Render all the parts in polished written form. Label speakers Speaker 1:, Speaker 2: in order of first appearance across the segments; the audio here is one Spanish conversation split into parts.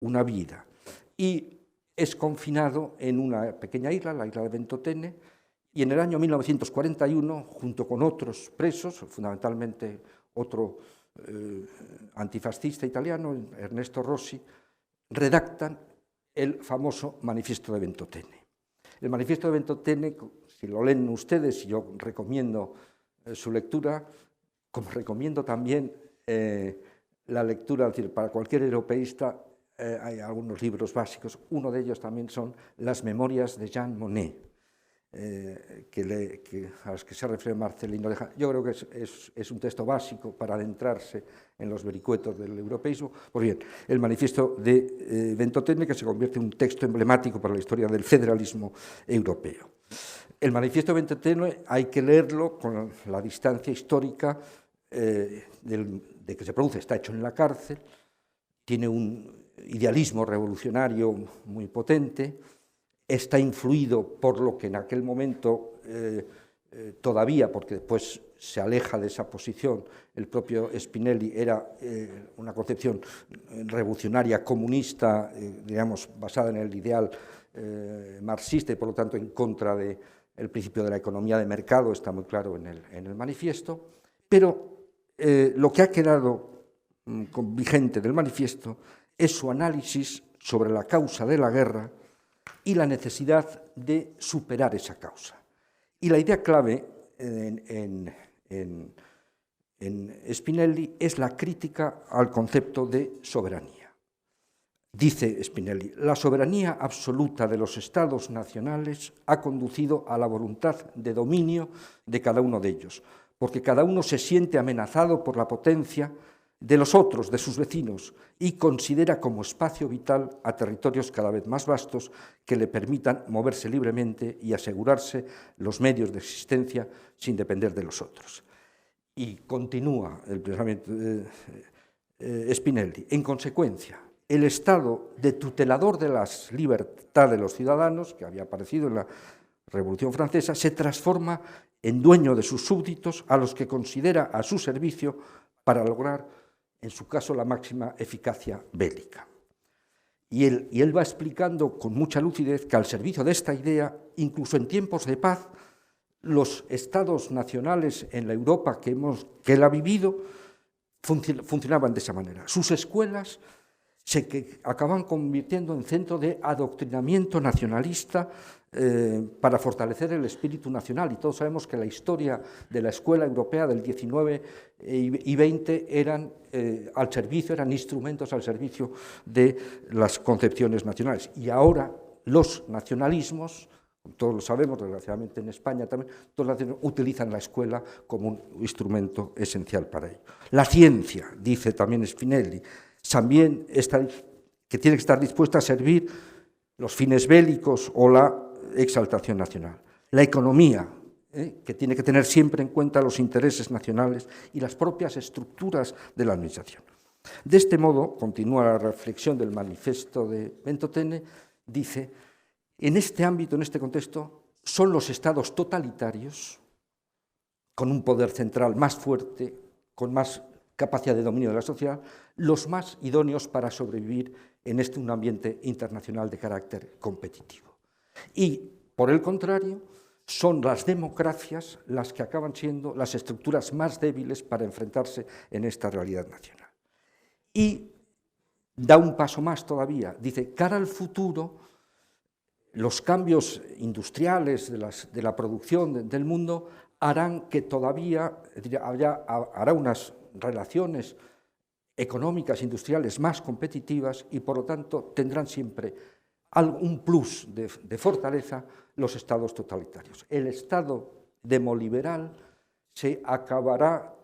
Speaker 1: una vida. Y es confinado en una pequeña isla, la isla de Ventotene, y en el año 1941, junto con otros presos, fundamentalmente otro antifascista italiano, Ernesto Rossi, redactan el famoso Manifiesto de Ventotene. El Manifiesto de Ventotene, si lo leen ustedes, yo recomiendo su lectura, como recomiendo también la lectura, es decir, para cualquier europeísta hay algunos libros básicos, uno de ellos también son Las Memorias de Jean Monnet, a los que se refiere Marcelino. Yo creo que es un texto básico para adentrarse en los vericuetos del europeísmo. Pues bien, el Manifiesto de Ventotene, que se convierte en un texto emblemático para la historia del federalismo europeo. El Manifiesto de Ventotene hay que leerlo con la distancia histórica de que se produce. Está hecho en la cárcel, tiene un idealismo revolucionario muy potente, está influido por lo que en aquel momento todavía, porque después se aleja de esa posición, el propio Spinelli era una concepción revolucionaria comunista, digamos, basada en el ideal marxista y por lo tanto en contra del principio de la economía de mercado, está muy claro en el manifiesto, pero lo que ha quedado vigente del manifiesto es su análisis sobre la causa de la guerra y la necesidad de superar esa causa. Y la idea clave en Spinelli es la crítica al concepto de soberanía. Dice Spinelli, la soberanía absoluta de los estados nacionales ha conducido a la voluntad de dominio de cada uno de ellos, porque cada uno se siente amenazado por la potencia de los otros, de sus vecinos, y considera como espacio vital a territorios cada vez más vastos que le permitan moverse libremente y asegurarse los medios de existencia sin depender de los otros. Y continúa el pensamiento Spinelli. En consecuencia, el estado de tutelador de las libertades de los ciudadanos, que había aparecido en la Revolución Francesa, se transforma en dueño de sus súbditos, a los que considera a su servicio para lograr, en su caso, la máxima eficacia bélica. Y él va explicando con mucha lucidez que al servicio de esta idea, incluso en tiempos de paz, los estados nacionales en la Europa que él ha vivido funcionaban de esa manera. Sus escuelas se acaban convirtiendo en centro de adoctrinamiento nacionalista para fortalecer el espíritu nacional. Y todos sabemos que la historia de la escuela europea del 19 y 20 eran instrumentos al servicio de las concepciones nacionales. Y ahora los nacionalismos, todos lo sabemos, desgraciadamente en España también, todos utilizan la escuela como un instrumento esencial para ello. La ciencia, dice también Spinelli, también que tiene que estar dispuesta a servir los fines bélicos o la exaltación nacional. La economía, que tiene que tener siempre en cuenta los intereses nacionales y las propias estructuras de la administración. De este modo, continúa la reflexión del manifiesto de Ventotene, dice, en este ámbito, en este contexto, son los estados totalitarios, con un poder central más fuerte, con más capacidad de dominio de la sociedad, los más idóneos para sobrevivir en un ambiente internacional de carácter competitivo. Y, por el contrario, son las democracias las que acaban siendo las estructuras más débiles para enfrentarse en esta realidad nacional. Y da un paso más todavía, dice, cara al futuro, los cambios industriales de la producción del mundo harán que todavía hará unas relaciones económicas, industriales más competitivas y, por lo tanto, tendrán siempre un plus de fortaleza los estados totalitarios. El estado demoliberal se acabará,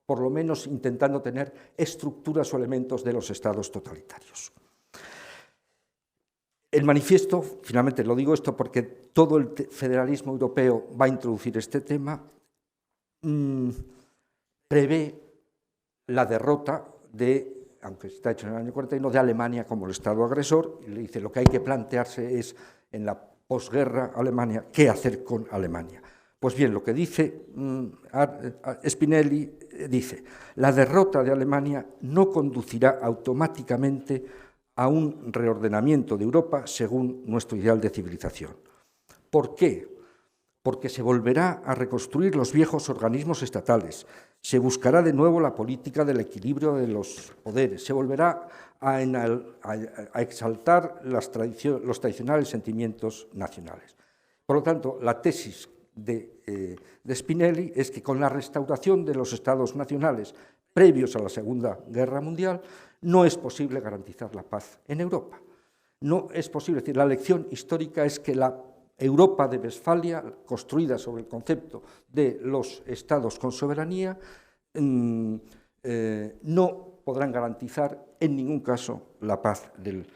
Speaker 1: por lo menos, intentando tener estructuras o elementos de los estados totalitarios. El manifiesto, finalmente lo digo esto porque todo el federalismo europeo va a introducir este tema, prevé la derrota aunque está hecho en el año 41, de Alemania como el Estado agresor, y le dice lo que hay que plantearse es en la posguerra Alemania, ¿qué hacer con Alemania? Pues bien, lo que dice Spinelli dice, la derrota de Alemania no conducirá automáticamente a un reordenamiento de Europa según nuestro ideal de civilización. ¿Por qué? Porque se volverá a reconstruir los viejos organismos estatales, se buscará de nuevo la política del equilibrio de los poderes, se volverá a exaltar los tradicionales sentimientos nacionales. Por lo tanto, la tesis de Spinelli es que con la restauración de los estados nacionales previos a la Segunda Guerra Mundial no es posible garantizar la paz en Europa. No es posible, es decir, la lección histórica es que la Europa de Westfalia, construida sobre el concepto de los estados con soberanía, no podrán garantizar en ningún caso la paz del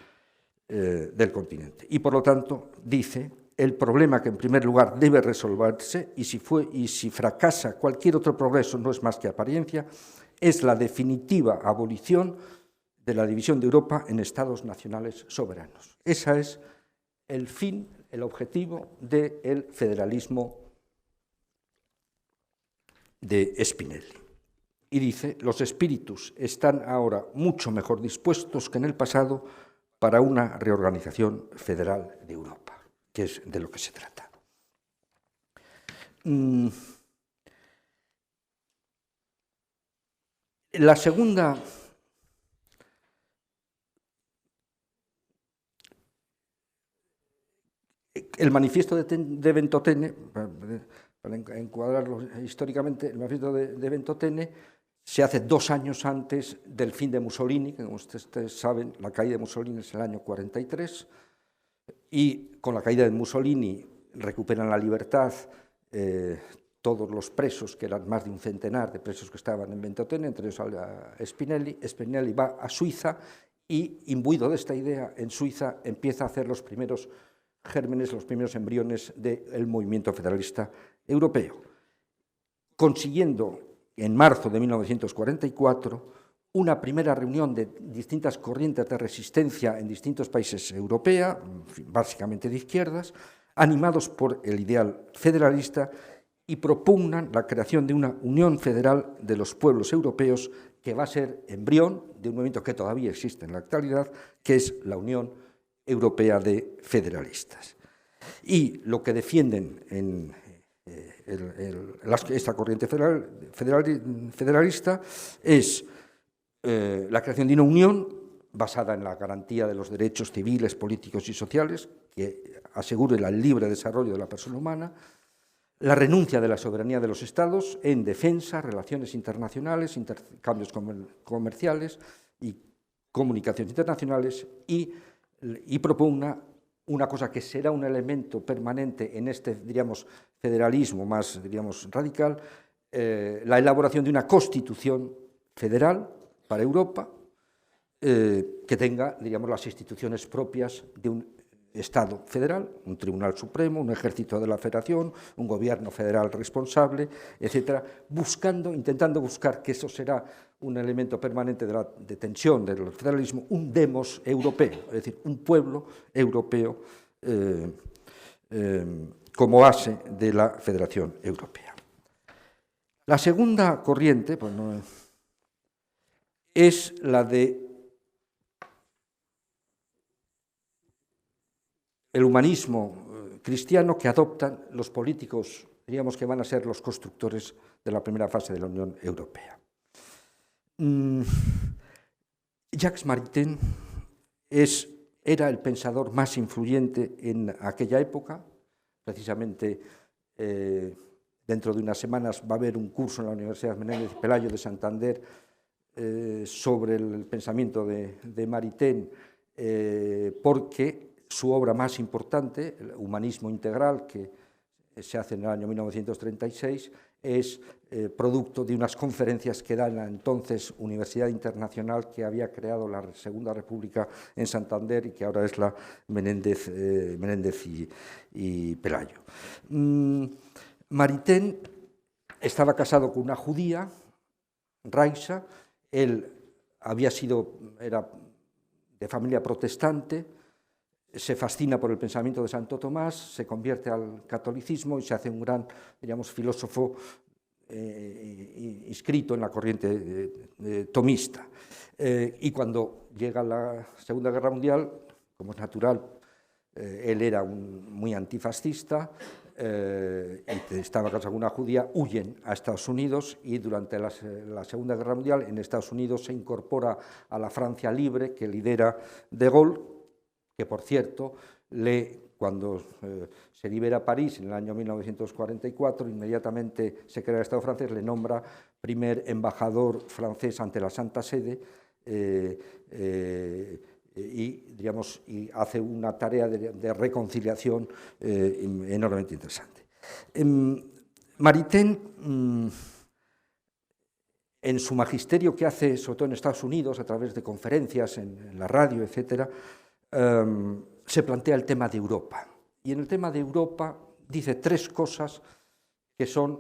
Speaker 1: continente. Y por lo tanto, dice, el problema que en primer lugar debe resolverse, y si fracasa cualquier otro progreso no es más que apariencia, es la definitiva abolición de la división de Europa en estados nacionales soberanos. Ese es el fin, el objetivo del federalismo de Spinelli. Y dice, los espíritus están ahora mucho mejor dispuestos que en el pasado para una reorganización federal de Europa, que es de lo que se trata. La segunda el manifiesto de Ventotene, para encuadrarlo históricamente, el manifiesto de Ventotene se hace 2 años antes del fin de Mussolini, que como ustedes saben, la caída de Mussolini es el año 43, y con la caída de Mussolini recuperan la libertad todos los presos, que eran más de un centenar de presos que estaban en Ventotene, entre ellos a Spinelli. Spinelli va a Suiza y, imbuido de esta idea, en Suiza empieza a hacer los primeros gérmenes, los primeros embriones del movimiento federalista europeo, consiguiendo en marzo de 1944 una primera reunión de distintas corrientes de resistencia en distintos países europeos, básicamente de izquierdas, animados por el ideal federalista, y propugnan la creación de una unión federal de los pueblos europeos que va a ser embrión de un movimiento que todavía existe en la actualidad, que es la Unión Europea de Federalistas. Y lo que defienden en esta corriente federalista es la creación de una unión basada en la garantía de los derechos civiles, políticos y sociales, que asegure el libre desarrollo de la persona humana, la renuncia de la soberanía de los estados en defensa, relaciones internacionales, intercambios comerciales y comunicaciones internacionales, y propugna una cosa que será un elemento permanente en este, diríamos, federalismo más, diríamos, radical, la elaboración de una constitución federal para Europa que tenga, diríamos, las instituciones propias de un Estado federal, un Tribunal Supremo, un Ejército de la Federación, un gobierno federal responsable, etcétera, intentando buscar, que eso será un elemento permanente de tensión del federalismo, un demos europeo, es decir, un pueblo europeo como base de la Federación Europea. La segunda corriente es la de el humanismo cristiano que adoptan los políticos, diríamos, que van a ser los constructores de la primera fase de la Unión Europea. Jacques Maritain era el pensador más influyente en aquella época. Precisamente dentro de unas semanas va a haber un curso en la Universidad Menéndez y Pelayo de Santander sobre el pensamiento de Maritain, porque su obra más importante, el Humanismo Integral, que se hace en el año 1936, es producto de unas conferencias que da en la entonces Universidad Internacional que había creado la Segunda República en Santander y que ahora es la Menéndez y Pelayo. Maritain estaba casado con una judía, Raisa. Él era de familia protestante, se fascina por el pensamiento de Santo Tomás, se convierte al catolicismo y se hace un gran, diríamos, filósofo inscrito en la corriente tomista. Y cuando llega la Segunda Guerra Mundial, como es natural, él era muy antifascista, y estaba casado con una judía, huyen a Estados Unidos, y durante la Segunda Guerra Mundial en Estados Unidos se incorpora a la Francia libre que lidera de Gaulle, que por cierto, cuando se libera París en el año 1944, inmediatamente se crea el Estado francés, le nombra primer embajador francés ante la Santa Sede, y hace una tarea de reconciliación enormemente interesante. Maritain, en su magisterio que hace, sobre todo en Estados Unidos, a través de conferencias en la radio, etc., se plantea el tema de Europa. Y en el tema de Europa dice tres cosas que son,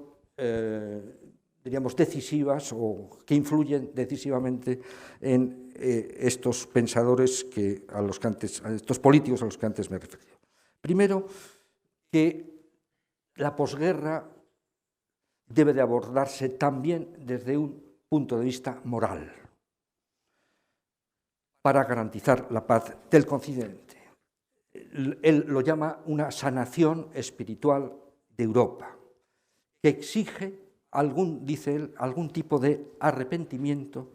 Speaker 1: diríamos, decisivas o que influyen decisivamente en estos pensadores estos políticos a los que antes me he referido. Primero, que la posguerra debe de abordarse también desde un punto de vista moral para garantizar la paz del continente. Él lo llama una sanación espiritual de Europa, que exige dice él, algún tipo de arrepentimiento,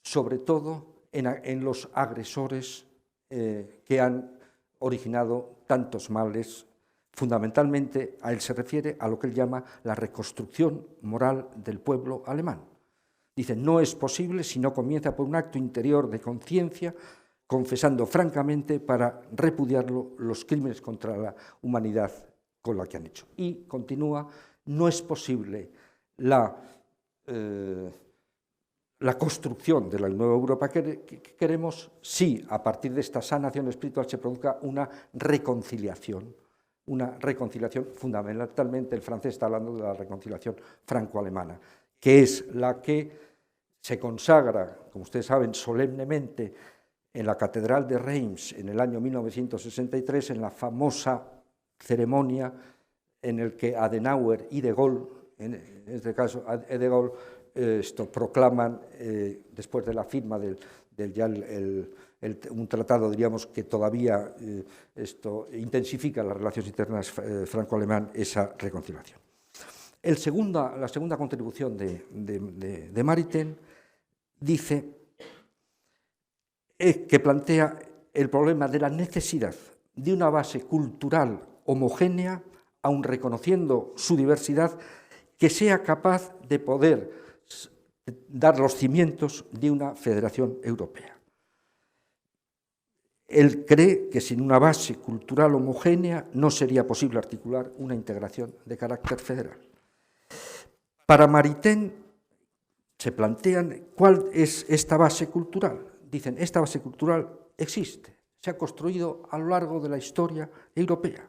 Speaker 1: sobre todo en los agresores que han originado tantos males. Fundamentalmente, a él se refiere a lo que él llama la reconstrucción moral del pueblo alemán. Dice, no es posible si no comienza por un acto interior de conciencia, confesando francamente para repudiarlo los crímenes contra la humanidad con la que han hecho. Y continúa, no es posible la construcción de la nueva Europa que queremos si a partir de esta sanación espiritual se produzca una reconciliación fundamentalmente, el francés está hablando de la reconciliación franco-alemana, que es la que se consagra, como ustedes saben, solemnemente en la Catedral de Reims en el año 1963, en la famosa ceremonia en la que Adenauer y de Gaulle, en este caso de Gaulle, proclaman, después de la firma un tratado, diríamos, que todavía intensifica las relaciones internas franco-alemán, esa reconciliación. La segunda contribución de Maritain dice que plantea el problema de la necesidad de una base cultural homogénea, aun reconociendo su diversidad, que sea capaz de poder dar los cimientos de una federación europea. Él cree que sin una base cultural homogénea no sería posible articular una integración de carácter federal. Para Maritain se plantean cuál es esta base cultural. Dicen, esta base cultural existe, se ha construido a lo largo de la historia europea.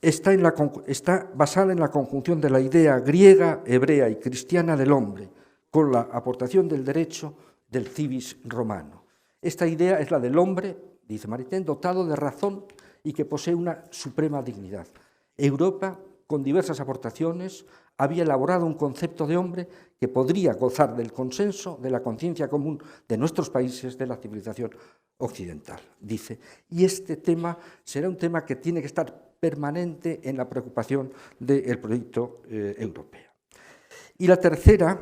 Speaker 1: Está basada en la conjunción de la idea griega, hebrea y cristiana del hombre, con la aportación del derecho del civis romano. Esta idea es la del hombre, dice Maritain, dotado de razón y que posee una suprema dignidad. Europa, con diversas aportaciones, había elaborado un concepto de hombre que podría gozar del consenso, de la conciencia común de nuestros países, de la civilización occidental, dice. Y este tema será un tema que tiene que estar permanente en la preocupación del proyecto europeo. Y la tercera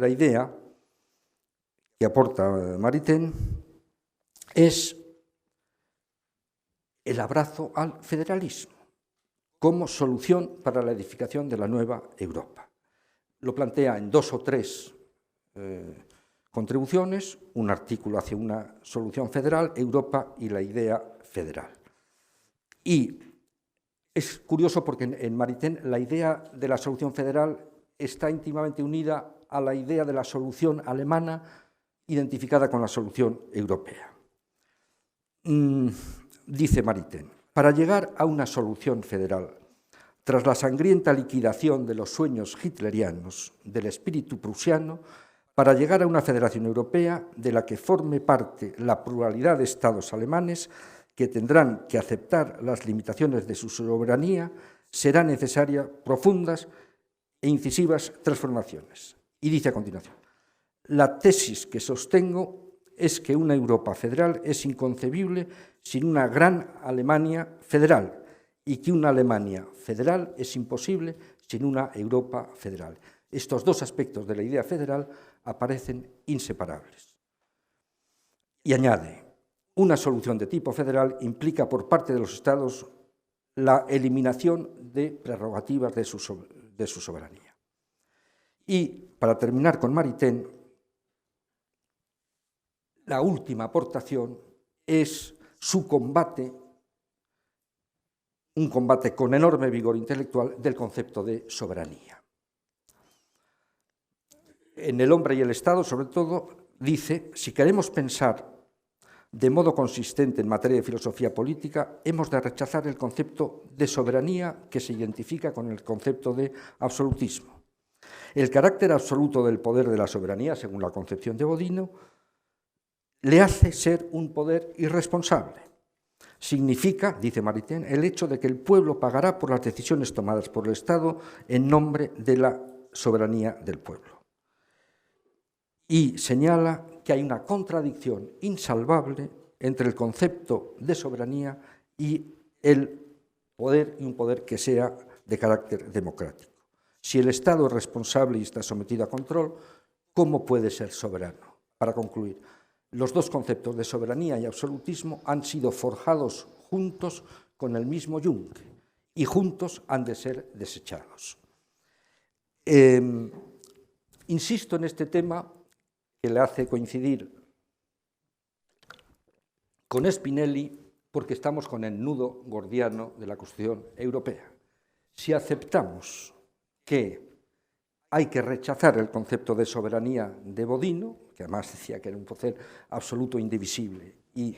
Speaker 1: idea que aporta Maritain es el abrazo al federalismo como solución para la edificación de la nueva Europa. Lo plantea en 2 o 3 contribuciones, un artículo hacia una solución federal, Europa y la idea federal. Y es curioso porque en Maritain la idea de la solución federal está íntimamente unida a la idea de la solución alemana identificada con la solución europea. Dice Maritain, para llegar a una solución federal, tras la sangrienta liquidación de los sueños hitlerianos del espíritu prusiano, para llegar a una federación europea de la que forme parte la pluralidad de estados alemanes que tendrán que aceptar las limitaciones de su soberanía, serán necesarias profundas e incisivas transformaciones. Y dice a continuación: la tesis que sostengo es que una Europa federal es inconcebible sin una gran Alemania federal y que una Alemania federal es imposible sin una Europa federal. Estos dos aspectos de la idea federal aparecen inseparables. Y añade: una solución de tipo federal implica por parte de los Estados la eliminación de prerrogativas de su soberanía. Y, para terminar con Maritain, la última aportación es su combate, un combate con enorme vigor intelectual del concepto de soberanía. En El hombre y el Estado, sobre todo, dice: si queremos pensar de modo consistente en materia de filosofía política, hemos de rechazar el concepto de soberanía que se identifica con el concepto de absolutismo. El carácter absoluto del poder de la soberanía, según la concepción de Bodino, le hace ser un poder irresponsable. Significa, dice Maritain, el hecho de que el pueblo pagará por las decisiones tomadas por el Estado en nombre de la soberanía del pueblo. Y señala que hay una contradicción insalvable entre el concepto de soberanía y el poder, y un poder que sea de carácter democrático. Si el Estado es responsable y está sometido a control, ¿cómo puede ser soberano? Para concluir, los dos conceptos de soberanía y absolutismo han sido forjados juntos con el mismo yunque y juntos han de ser desechados. Insisto en este tema que le hace coincidir con Spinelli porque estamos con el nudo gordiano de la Constitución Europea. Si aceptamos que hay que rechazar el concepto de soberanía de Bodino, que además decía que era un poder absoluto e indivisible, y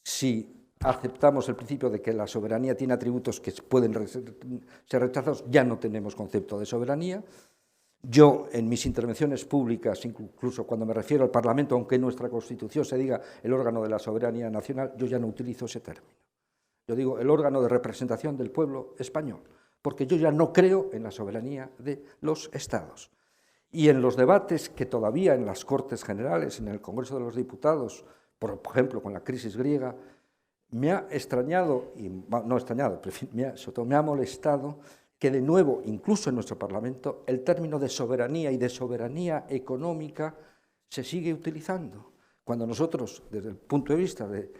Speaker 1: si aceptamos el principio de que la soberanía tiene atributos que pueden ser rechazados, ya no tenemos concepto de soberanía. Yo, en mis intervenciones públicas, incluso cuando me refiero al Parlamento, aunque en nuestra Constitución se diga el órgano de la soberanía nacional, yo ya no utilizo ese término. Yo digo el órgano de representación del pueblo español, porque yo ya no creo en la soberanía de los Estados. Y en los debates que todavía en las Cortes Generales, en el Congreso de los Diputados, por ejemplo, con la crisis griega, me ha extrañado, y no extrañado, pero me ha molestado que de nuevo, incluso en nuestro Parlamento, el término de soberanía y de soberanía económica se sigue utilizando. Cuando nosotros, desde el punto de vista de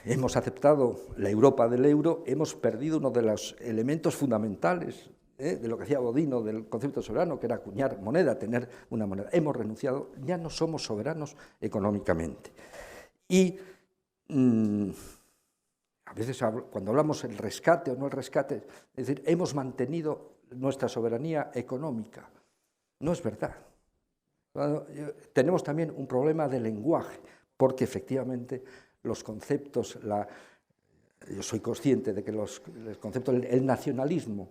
Speaker 1: hemos aceptado la Europa del euro, hemos perdido uno de los elementos fundamentales de lo que hacía Bodino del concepto soberano, que era acuñar moneda, tener una moneda. Hemos renunciado, ya no somos soberanos económicamente. Y a veces cuando hablamos del rescate o no el rescate, es decir, hemos mantenido nuestra soberanía económica. No es verdad. Tenemos también un problema de lenguaje, porque efectivamente los conceptos, yo soy consciente de que el concepto del nacionalismo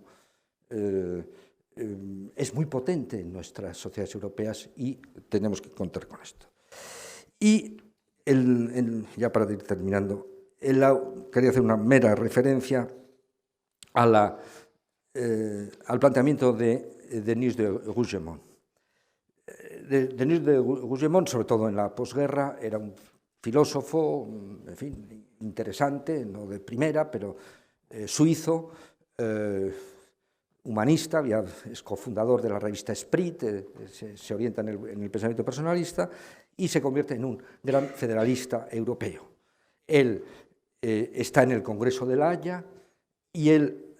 Speaker 1: es muy potente en nuestras sociedades europeas y tenemos que contar con esto. Y ya para ir terminando, quería hacer una mera referencia al planteamiento de Denis de Rougemont. Denis de Rougemont, sobre todo en la posguerra, era un filósofo, en fin, interesante, no de primera, pero suizo, humanista, es cofundador de la revista Esprit, se orienta en el pensamiento personalista y se convierte en un gran federalista europeo. Él está en el Congreso de La Haya y él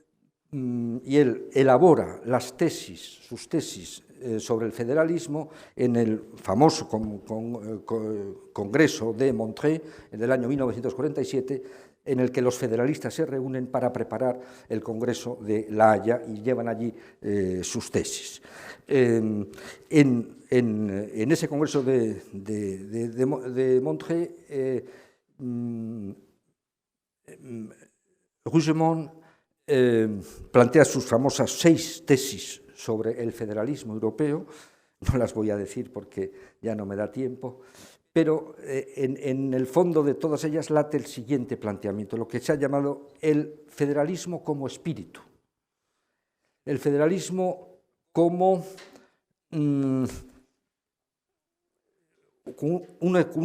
Speaker 1: elabora sus tesis sobre el federalismo en el famoso Congreso de Montreux del año 1947, en el que los federalistas se reúnen para preparar el Congreso de La Haya y llevan allí sus tesis. En ese Congreso de Montreux, Rougemont plantea sus famosas 6 tesis sobre el federalismo europeo. No las voy a decir porque ya no me da tiempo, pero en el fondo de todas ellas late el siguiente planteamiento, lo que se ha llamado el federalismo como espíritu. el federalismo como un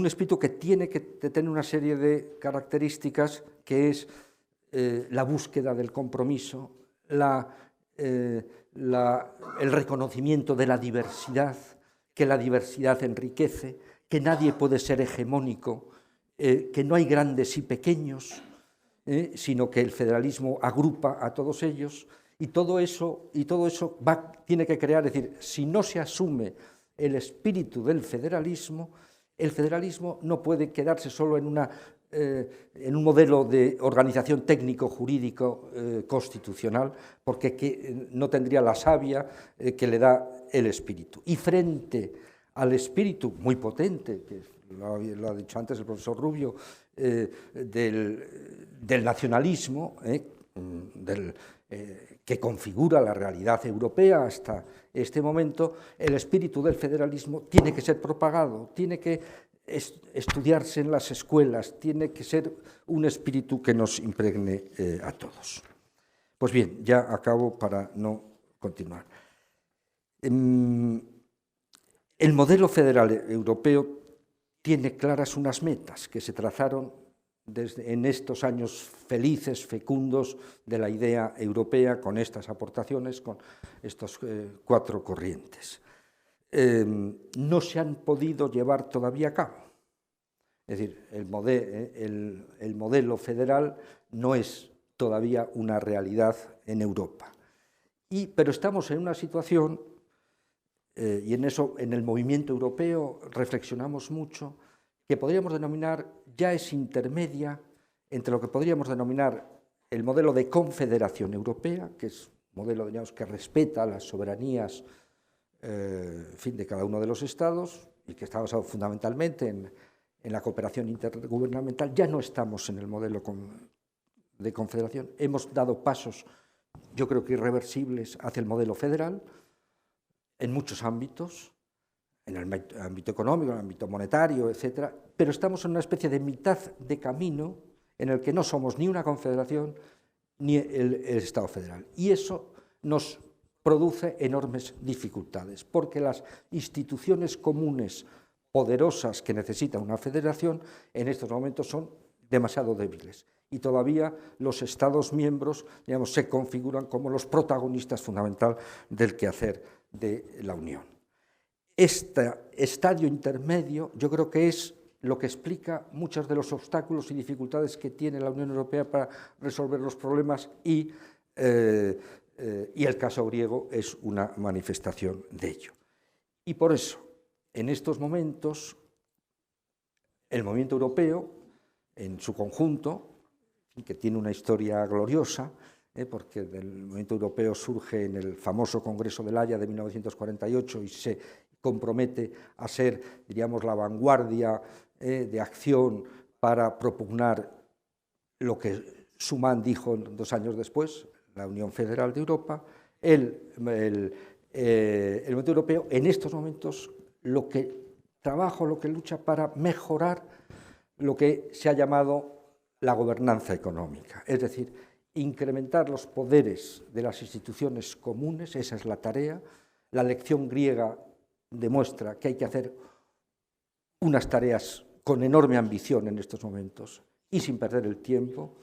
Speaker 1: espíritu que tiene que tener una serie de características, que es la búsqueda del compromiso, el reconocimiento de la diversidad, que la diversidad enriquece, que nadie puede ser hegemónico, que no hay grandes y pequeños, sino que el federalismo agrupa a todos ellos, y todo eso tiene que crear, es decir, si no se asume el espíritu del federalismo, el federalismo no puede quedarse solo en un modelo de organización técnico-jurídico constitucional, porque no tendría la savia que le da el espíritu. Y frente al espíritu muy potente, que lo ha dicho antes el profesor Rubio, del nacionalismo, que configura la realidad europea hasta este momento, el espíritu del federalismo tiene que ser propagado, tiene que estudiarse en las escuelas, tiene que ser un espíritu que nos impregne a todos. Pues bien, ya acabo para no continuar. El modelo federal europeo tiene claras unas metas que se trazaron en estos años felices, fecundos de la idea europea, con estas aportaciones, con estos 4 corrientes. No se han podido llevar todavía a cabo. Es decir, el modelo federal no es todavía una realidad en Europa. Pero estamos en una situación, y en eso, en el movimiento europeo, reflexionamos mucho, que podríamos denominar, ya es intermedia entre lo que podríamos denominar el modelo de confederación europea, que es un modelo, digamos, que respeta las soberanías de cada uno de los estados y que está basado fundamentalmente en la cooperación intergubernamental. Ya no estamos en el modelo de confederación, hemos dado pasos, yo creo que irreversibles, hacia el modelo federal en muchos ámbitos, en el ámbito económico, en el ámbito monetario, etcétera, pero estamos en una especie de mitad de camino en el que no somos ni una confederación ni el Estado federal. Y eso nos produce enormes dificultades, porque las instituciones comunes poderosas que necesita una federación en estos momentos son demasiado débiles. Y todavía los Estados miembros, digamos, se configuran como los protagonistas fundamentales del quehacer de la Unión. Este estadio intermedio yo creo que es lo que explica muchos de los obstáculos y dificultades que tiene la Unión Europea para resolver los problemas y el caso griego es una manifestación de ello. Y por eso, en estos momentos, el movimiento europeo, en su conjunto, que tiene una historia gloriosa, porque el movimiento europeo surge en el famoso Congreso de La Haya de 1948 y se compromete a ser, diríamos, la vanguardia de acción para propugnar lo que Schuman dijo 2 años después, la Unión Federal de Europa. El movimiento europeo en estos momentos lo que trabaja, lo que lucha para mejorar lo que se ha llamado la gobernanza económica, es decir, incrementar los poderes de las instituciones comunes, esa es la tarea. La lección griega demuestra que hay que hacer unas tareas con enorme ambición en estos momentos y sin perder el tiempo.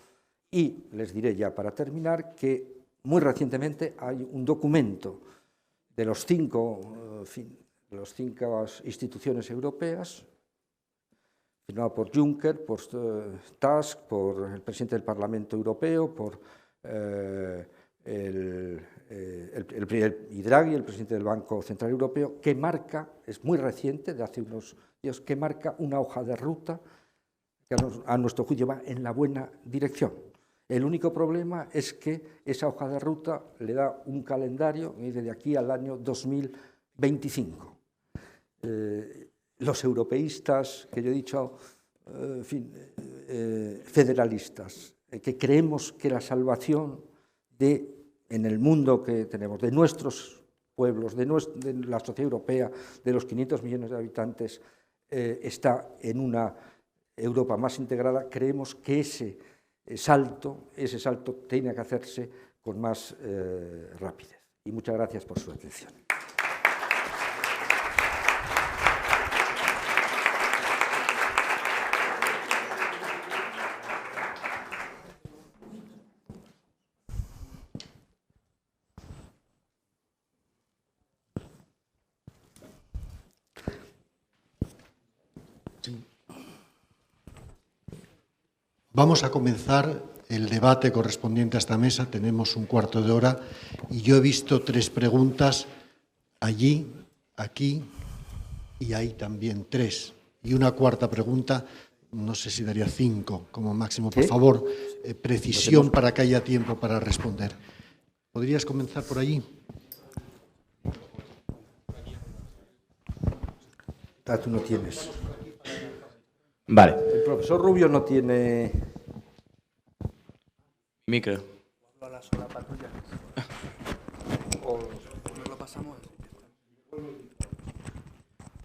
Speaker 1: Y les diré ya para terminar que muy recientemente hay un documento de las cinco instituciones europeas, firmado por Juncker, por Tusk, por el presidente del Parlamento Europeo, por y Draghi, el presidente del Banco Central Europeo, que marca, es muy reciente, de hace unos días, que marca una hoja de ruta que a nuestro juicio va en la buena dirección. El único problema es que esa hoja de ruta le da un calendario de aquí al año 2025. Los europeístas, que yo he dicho, federalistas, que creemos que la salvación en el mundo que tenemos, de nuestros pueblos, de la sociedad europea, de los 500 millones de habitantes, está en una Europa más integrada, creemos que ese salto tiene que hacerse con más rapidez. y muchas gracias por su atención.
Speaker 2: Vamos a comenzar el debate correspondiente a esta mesa. Tenemos un cuarto de hora y yo he visto 3 preguntas allí, aquí y ahí también 3. Y una cuarta pregunta, no sé si daría 5 como máximo. Por favor, precisión para que haya tiempo para responder. ¿Podrías comenzar por allí?
Speaker 1: Tú no tienes.
Speaker 3: Vale.
Speaker 1: El profesor Rubio no tiene...
Speaker 3: Micro.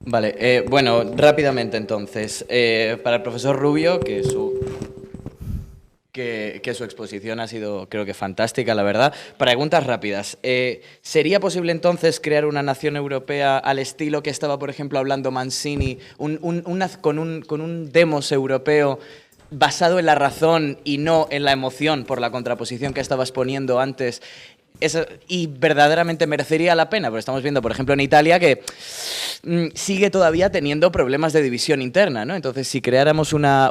Speaker 3: Vale, bueno, rápidamente entonces. Para el profesor Rubio, que su exposición ha sido, creo que, fantástica, la verdad. Preguntas rápidas. ¿Sería posible entonces crear una nación europea al estilo que estaba, por ejemplo, hablando Mancini, con un demos europeo basado en la razón y no en la emoción, por la contraposición que estabas poniendo antes? Y verdaderamente merecería la pena, porque estamos viendo, por ejemplo, en Italia que sigue todavía teniendo problemas de división interna, ¿no? Entonces, si creáramos una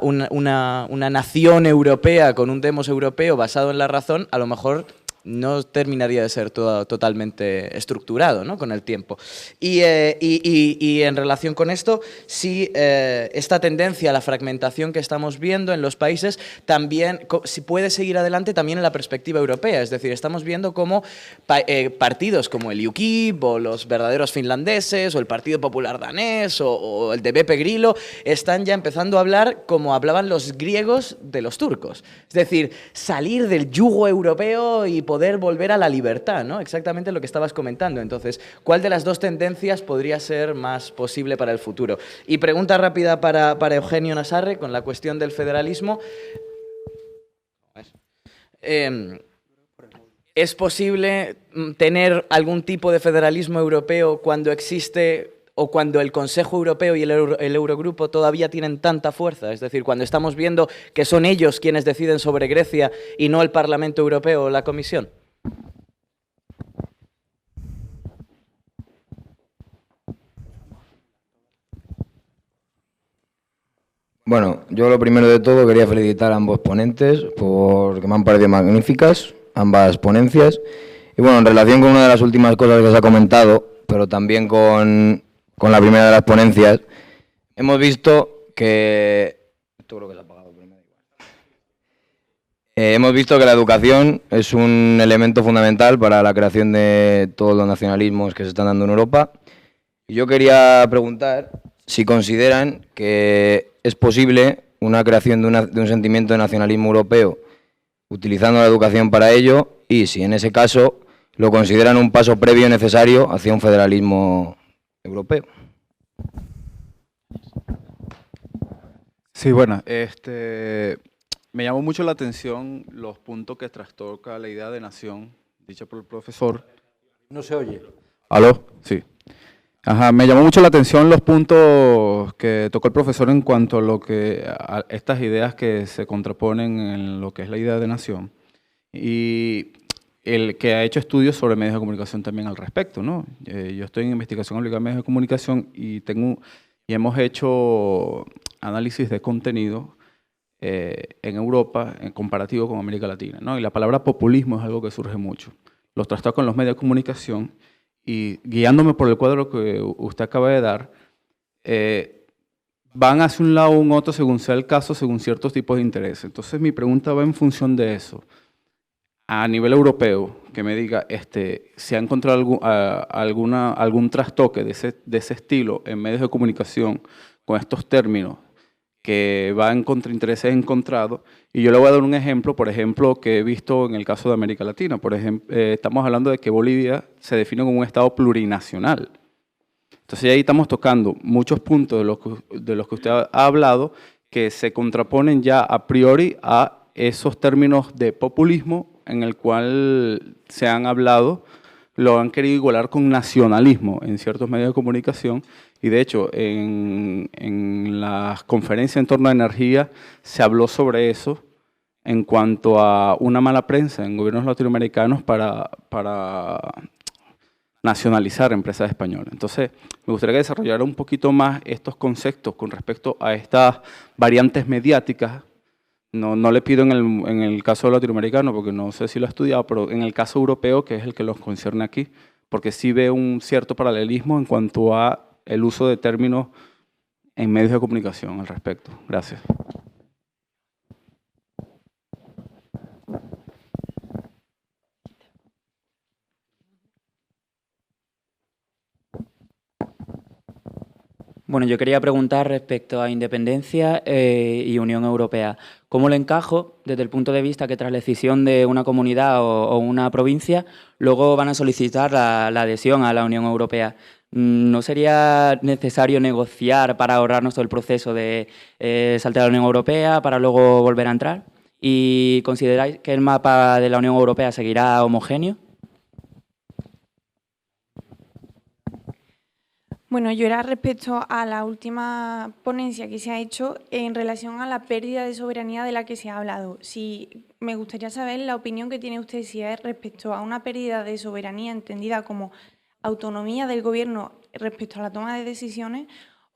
Speaker 3: nación europea con un demos europeo basado en la razón, a lo mejor no terminaría de ser todo totalmente estructurado, ¿no?, con el tiempo. Y en relación con esto, sí, esta tendencia a la fragmentación que estamos viendo en los países también si puede seguir adelante también en la perspectiva europea. Es decir, estamos viendo cómo partidos como el UKIP o los verdaderos finlandeses o el Partido Popular danés o el de Beppe Grillo están ya empezando a hablar como hablaban los griegos de los turcos. Es decir, salir del yugo europeo y poder volver a la libertad, ¿no? Exactamente lo que estabas comentando. Entonces, ¿cuál de las dos tendencias podría ser más posible para el futuro? Y pregunta rápida para Eugenio Nassarre con la cuestión del federalismo. ¿Es posible tener algún tipo de federalismo europeo cuando existe o cuando el Consejo Europeo y el Eurogrupo todavía tienen tanta fuerza? Es decir, cuando estamos viendo que son ellos quienes deciden sobre Grecia y no el Parlamento Europeo o la Comisión.
Speaker 4: Bueno, yo lo primero de todo quería felicitar a ambos ponentes porque me han parecido magníficas ambas ponencias. Y bueno, en relación con una de las últimas cosas que se ha comentado, pero también con la primera de las ponencias, hemos visto que... Esto creo que se ha apagado, pero me da igual. Hemos visto que la educación es un elemento fundamental para la creación de todos los nacionalismos que se están dando en Europa. Y yo quería preguntar si consideran que es posible una creación de un sentimiento de nacionalismo europeo utilizando la educación para ello, y si en ese caso lo consideran un paso previo necesario hacia un federalismo europeo.
Speaker 5: Sí, bueno, me llamó mucho la atención los puntos que trastoca la idea de nación, dicha por el profesor.
Speaker 1: No se oye.
Speaker 5: ¿Aló? Sí. Ajá, me llamó mucho la atención los puntos que tocó el profesor en cuanto a estas ideas que se contraponen en lo que es la idea de nación, y el que ha hecho estudios sobre medios de comunicación también al respecto, ¿no? Yo estoy en investigación aplicada a medios de comunicación y hemos hecho análisis de contenido en Europa en comparativo con América Latina, ¿no? Y la palabra populismo es algo que surge mucho. Los trastoca con los medios de comunicación. Y guiándome por el cuadro que usted acaba de dar, van hacia un lado o un otro según sea el caso, según ciertos tipos de intereses. Entonces mi pregunta va en función de eso. A nivel europeo, que me diga, ¿se ha encontrado algún trastoque de ese estilo en medios de comunicación con estos términos que van contra intereses encontrados? Y yo le voy a dar un ejemplo, por ejemplo, que he visto en el caso de América Latina. Por ejemplo, estamos hablando de que Bolivia se define como un Estado plurinacional. Entonces ahí estamos tocando muchos puntos de los que usted ha hablado que se contraponen ya a priori a esos términos de populismo en el cual se han hablado lo han querido igualar con nacionalismo en ciertos medios de comunicación y de hecho en las conferencias en torno a energía se habló sobre eso en cuanto a una mala prensa en gobiernos latinoamericanos para nacionalizar empresas españolas. Entonces, me gustaría que desarrollara un poquito más estos conceptos con respecto a estas variantes mediáticas. No le pido en el caso latinoamericano, porque no sé si lo he estudiado, pero en el caso europeo, que es el que los concierne aquí, porque sí ve un cierto paralelismo en cuanto a el uso de términos en medios de comunicación al respecto. Gracias.
Speaker 6: Bueno, yo quería preguntar respecto a independencia y Unión Europea. ¿Cómo lo encajo desde el punto de vista que tras la decisión de una comunidad o una provincia, luego van a solicitar la adhesión a la Unión Europea? ¿No sería necesario negociar para ahorrarnos todo el proceso de saltar a la Unión Europea para luego volver a entrar? ¿Y consideráis que el mapa de la Unión Europea seguirá homogéneo?
Speaker 7: Bueno, yo era respecto a la última ponencia que se ha hecho en relación a la pérdida de soberanía de la que se ha hablado. Me gustaría saber la opinión que tiene usted si es respecto a una pérdida de soberanía entendida como autonomía del gobierno respecto a la toma de decisiones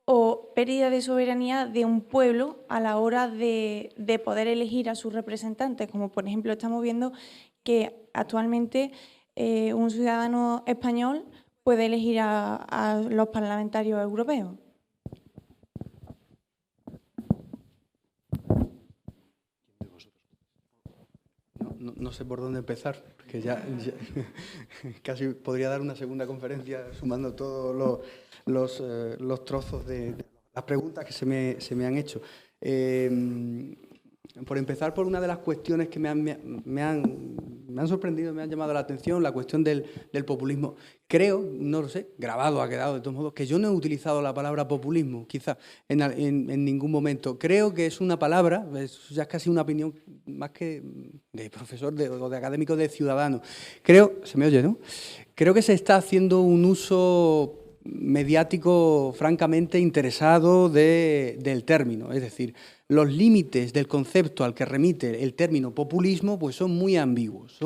Speaker 7: o pérdida de soberanía de un pueblo a la hora de poder elegir a sus representantes, como por ejemplo estamos viendo que actualmente un ciudadano español puede elegir a los parlamentarios europeos.
Speaker 8: No sé por dónde empezar, porque ya casi podría dar una segunda conferencia sumando todos los trozos de las preguntas que se me han hecho. Por empezar por una de las cuestiones que me han sorprendido, me han llamado la atención, la cuestión del populismo. Creo, no lo sé, grabado ha quedado de todos modos, que yo no he utilizado la palabra populismo, quizá en ningún momento. Creo que es una palabra, ya es casi una opinión más que de profesor o de académico, de ciudadano. Creo, se me oye, ¿no? Creo que se está haciendo un uso mediático francamente interesado del término, es decir, los límites del concepto al que remite el término populismo pues son muy ambiguos,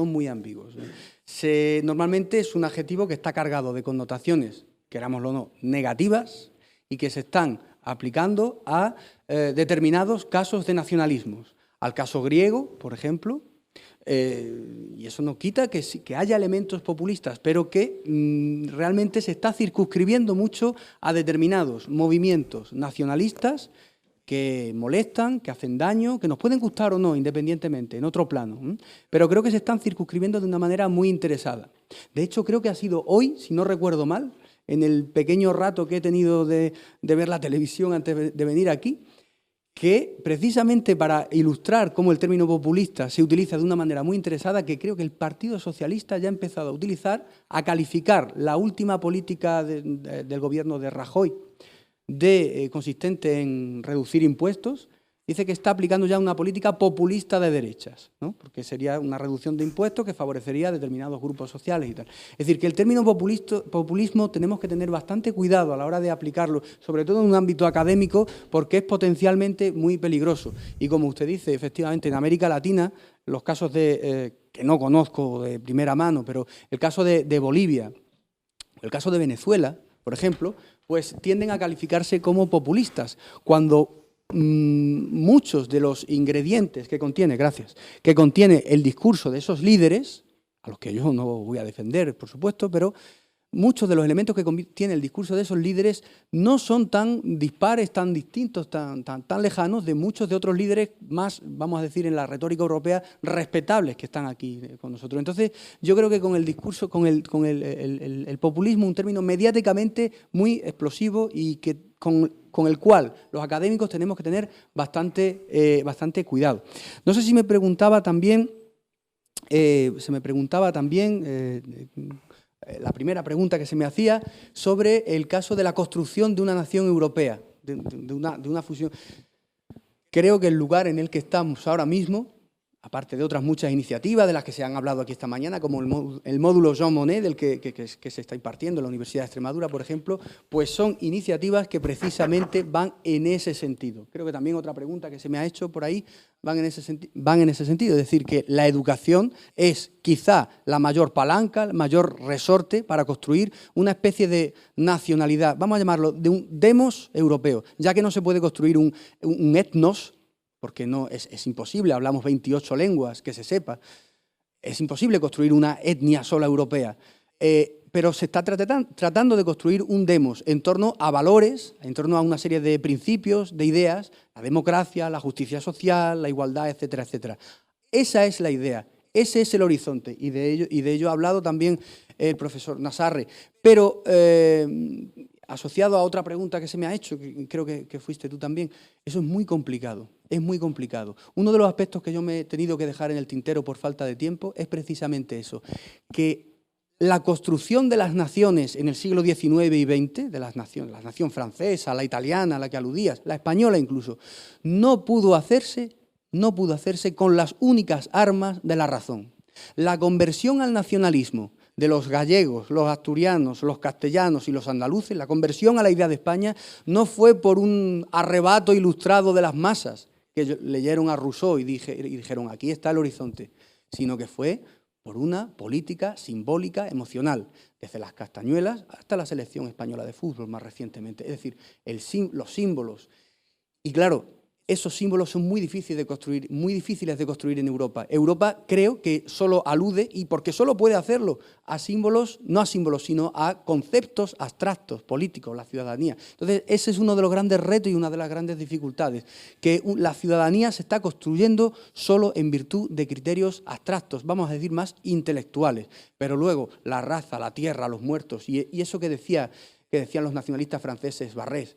Speaker 8: Normalmente es un adjetivo que está cargado de connotaciones, querámoslo o no, negativas y que se están aplicando a determinados casos de nacionalismos. Al caso griego, por ejemplo, y eso no quita que haya elementos populistas, pero que realmente se está circunscribiendo mucho a determinados movimientos nacionalistas que molestan, que hacen daño, que nos pueden gustar o no, independientemente, en otro plano. Pero creo que se están circunscribiendo de una manera muy interesada. De hecho, creo que ha sido hoy, si no recuerdo mal, en el pequeño rato que he tenido de ver la televisión antes de venir aquí, que precisamente para ilustrar cómo el término populista se utiliza de una manera muy interesada, que creo que el Partido Socialista ya ha empezado a utilizar, a calificar la última política del gobierno de Rajoy, consistente en reducir impuestos, dice que está aplicando ya una política populista de derechas, ¿no? Porque sería una reducción de impuestos que favorecería a determinados grupos sociales y tal. Es decir, que el término populismo tenemos que tener bastante cuidado a la hora de aplicarlo, sobre todo en un ámbito académico, porque es potencialmente muy peligroso. Y como usted dice, efectivamente, en América Latina, los casos que no conozco de primera mano, pero el caso de Bolivia, el caso de Venezuela, por ejemplo, pues tienden a calificarse como populistas, cuando muchos de los ingredientes que contiene el discurso de esos líderes, a los que yo no voy a defender, por supuesto, pero muchos de los elementos que contiene el discurso de esos líderes no son tan dispares, tan distintos, tan lejanos de muchos de otros líderes más, vamos a decir, en la retórica europea, respetables que están aquí con nosotros. Entonces, yo creo que con el discurso, con el populismo, un término mediáticamente muy explosivo y que con el cual los académicos tenemos que tener bastante cuidado. No sé si me preguntaba también, la primera pregunta que se me hacía sobre el caso de la construcción de una nación europea, de una fusión. Creo que el lugar en el que estamos ahora mismo, aparte de otras muchas iniciativas de las que se han hablado aquí esta mañana, como el módulo Jean Monnet, del que se está impartiendo en la Universidad de Extremadura, por ejemplo, pues son iniciativas que precisamente van en ese sentido. Creo que también otra pregunta que se me ha hecho por ahí van en ese sentido, es decir, que la educación es quizá la mayor palanca, el mayor resorte para construir una especie de nacionalidad, vamos a llamarlo, de un demos europeo, ya que no se puede construir un etnos, porque no, es imposible, hablamos 28 lenguas, que se sepa, es imposible construir una etnia sola europea, pero se está tratando de construir un demos en torno a valores, en torno a una serie de principios, de ideas, la democracia, la justicia social, la igualdad, etcétera, etcétera. Esa es la idea, ese es el horizonte, y de ello ha hablado también el profesor Nassarre, pero asociado a otra pregunta que se me ha hecho, que creo que fuiste tú también, eso es muy complicado, es muy complicado. Uno de los aspectos que yo me he tenido que dejar en el tintero por falta de tiempo es precisamente eso, que la construcción de las naciones en el siglo XIX y XX, de las naciones, la nación francesa, la italiana, a la que aludías, la española incluso, no pudo hacerse con las únicas armas de la razón. La conversión al nacionalismo de los gallegos, los asturianos, los castellanos y los andaluces, la conversión a la idea de España no fue por un arrebato ilustrado de las masas que leyeron a Rousseau y dijeron aquí está el horizonte, sino que fue por una política simbólica, emocional, desde las castañuelas hasta la selección española de fútbol más recientemente. Es decir, los símbolos. Y claro, esos símbolos son muy difíciles de construir en Europa. Europa creo que solo alude, y porque solo puede hacerlo, a símbolos, no a símbolos, sino a conceptos abstractos, políticos, la ciudadanía. Entonces, ese es uno de los grandes retos y una de las grandes dificultades, que la ciudadanía se está construyendo solo en virtud de criterios abstractos, vamos a decir más intelectuales, pero luego la raza, la tierra, los muertos, y eso que decían los nacionalistas franceses, Barrés,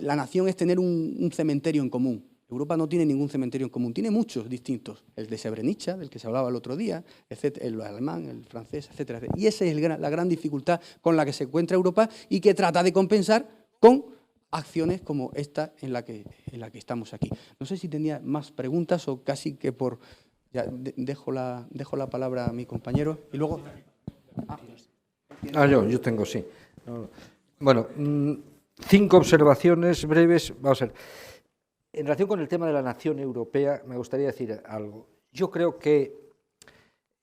Speaker 8: la nación es tener un cementerio en común. Europa no tiene ningún cementerio en común, tiene muchos distintos. El de Srebrenica, del que se hablaba el otro día, el alemán, el francés, etcétera, etcétera. Y esa es la gran dificultad con la que se encuentra Europa y que trata de compensar con acciones como esta en la que estamos aquí. No sé si tenía más preguntas o casi que por... Ya, dejo la palabra a mi compañero y luego...
Speaker 1: Yo tengo, sí. Bueno... 5 observaciones breves. Vamos a ver. En relación con el tema de la nación europea, me gustaría decir algo. Yo creo que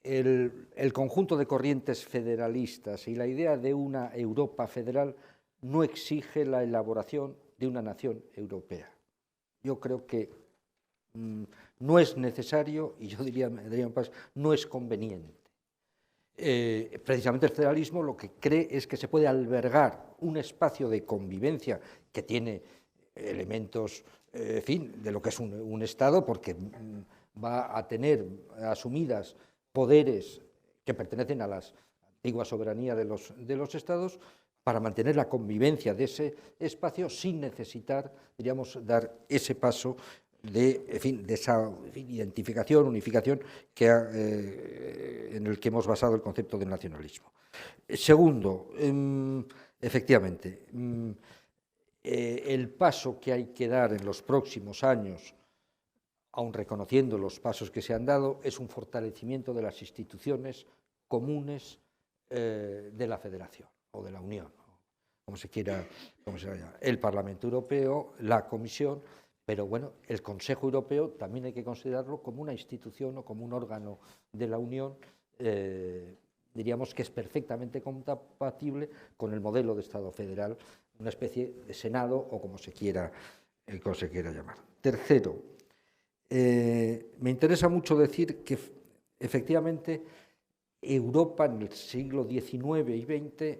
Speaker 1: el conjunto de corrientes federalistas y la idea de una Europa federal no exige la elaboración de una nación europea. Yo creo que no es necesario, y yo diría no es conveniente. Precisamente el federalismo lo que cree es que se puede albergar un espacio de convivencia que tiene elementos, en fin, de lo que es un Estado, porque va a tener asumidas poderes que pertenecen a la antigua soberanía de los Estados, para mantener la convivencia de ese espacio sin necesitar, diríamos, dar ese paso de esa identificación, unificación en el que hemos basado el concepto del nacionalismo. Segundo, efectivamente, el paso que hay que dar en los próximos años, aun reconociendo los pasos que se han dado, es un fortalecimiento de las instituciones comunes de la Federación o de la Unión, como se llame. El Parlamento Europeo, la Comisión. Pero bueno, el Consejo Europeo también hay que considerarlo como una institución o como un órgano de la Unión, diríamos que es perfectamente compatible con el modelo de Estado federal, una especie de Senado o como se quiera llamar. Tercero, me interesa mucho decir que efectivamente Europa en el siglo XIX y XX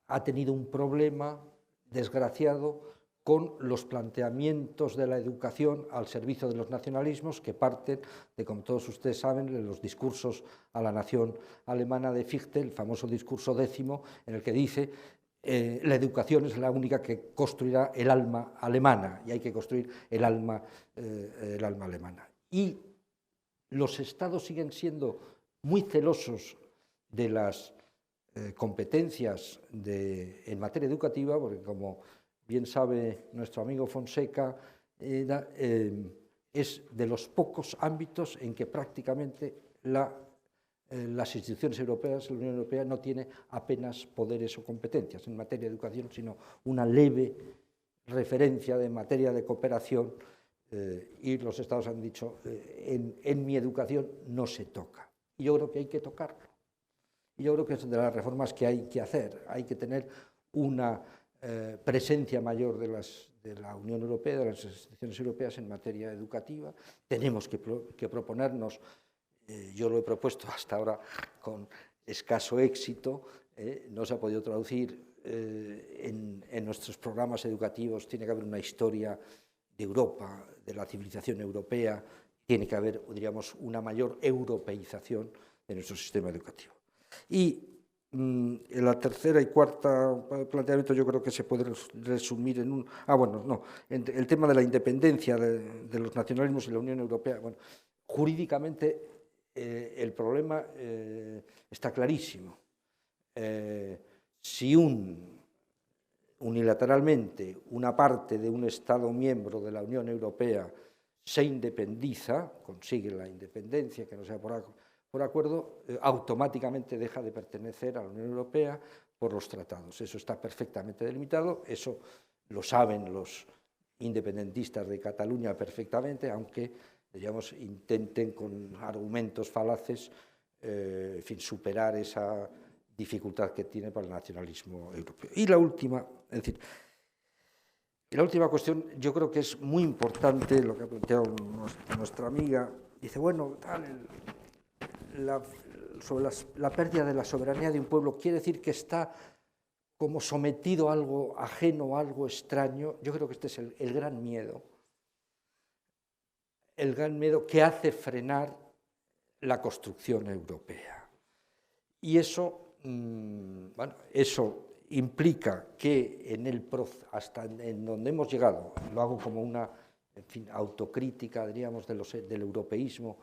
Speaker 1: ha tenido un problema desgraciado con los planteamientos de la educación al servicio de los nacionalismos que parten de, como todos ustedes saben, de los discursos a la nación alemana de Fichte, el famoso discurso 10º, en el que dice la educación es la única que construirá el alma alemana y hay que construir el alma alemana. Y los estados siguen siendo muy celosos de las competencias en materia educativa, porque como bien sabe nuestro amigo Fonseca, es de los pocos ámbitos en que prácticamente las instituciones europeas, la Unión Europea, no tiene apenas poderes o competencias en materia de educación, sino una leve referencia de materia de cooperación, y los Estados han dicho, en mi educación no se toca. Y yo creo que hay que tocarlo. Y yo creo que es de las reformas que hay que hacer. Hay que tener una presencia mayor de la Unión Europea, de las instituciones europeas en materia educativa. Tenemos que proponernos, yo lo he propuesto hasta ahora con escaso éxito, no se ha podido traducir en nuestros programas educativos. Tiene que haber una historia de Europa, de la civilización europea, tiene que haber, diríamos, una mayor europeización de nuestro sistema educativo. Y en la tercera y cuarta planteamiento yo creo que se puede resumir en un... el tema de la independencia de los nacionalismos y la Unión Europea. Bueno, jurídicamente el problema está clarísimo. Si unilateralmente una parte de un Estado miembro de la Unión Europea se independiza, consigue la independencia, que no sea por acuerdo, automáticamente deja de pertenecer a la Unión Europea por los tratados. Eso está perfectamente delimitado, eso lo saben los independentistas de Cataluña perfectamente, aunque, digamos, intenten con argumentos falaces superar esa dificultad que tiene para el nacionalismo europeo. Y la última, la última cuestión, yo creo que es muy importante lo que ha planteado nuestra amiga. Dice, bueno, sobre la pérdida de la soberanía de un pueblo, quiere decir que está como sometido a algo ajeno, a algo extraño. Yo creo que este es el gran miedo que hace frenar la construcción europea. Y eso, eso implica que hasta en donde hemos llegado, lo hago como una autocrítica, diríamos, del europeísmo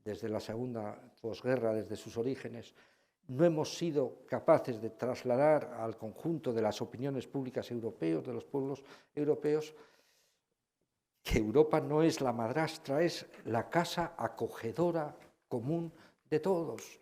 Speaker 1: desde la segunda posguerra, desde sus orígenes, no hemos sido capaces de trasladar al conjunto de las opiniones públicas europeos, de los pueblos europeos, que Europa no es la madrastra, es la casa acogedora común de todos.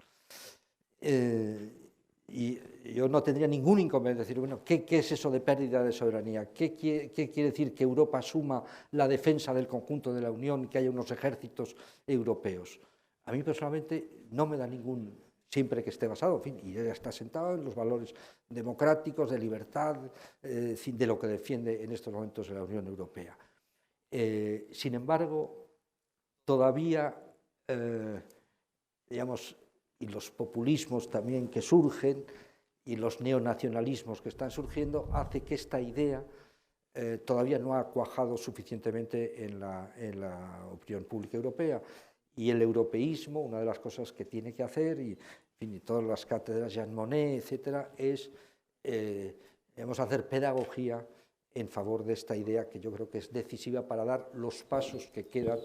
Speaker 1: Y yo no tendría ningún inconveniente de decir, bueno, ¿qué es eso de pérdida de soberanía? ¿Qué quiere decir que Europa asuma la defensa del conjunto de la Unión y que haya unos ejércitos europeos? A mí personalmente no me da ningún, siempre que esté basado, en fin, y ya está sentado en los valores democráticos, de libertad, de lo que defiende en estos momentos la Unión Europea. Sin embargo, todavía, digamos, y los populismos también que surgen y los neonacionalismos que están surgiendo, hace que esta idea todavía no ha cuajado suficientemente en la opinión pública europea. Y el europeísmo, una de las cosas que tiene que hacer, y, en fin, y todas las cátedras, Jean Monnet, etcétera, es hacer pedagogía en favor de esta idea que yo creo que es decisiva para dar los pasos que quedan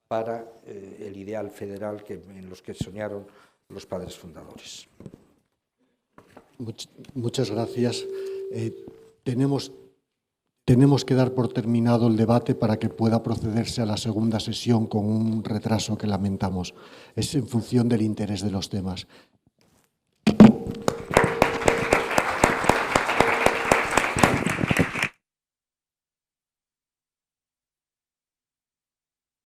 Speaker 1: para el ideal federal en los que soñaron los padres fundadores.
Speaker 2: Muchas gracias. Tenemos que dar por terminado el debate para que pueda procederse a la segunda sesión con un retraso que lamentamos. Es en función del interés de los temas.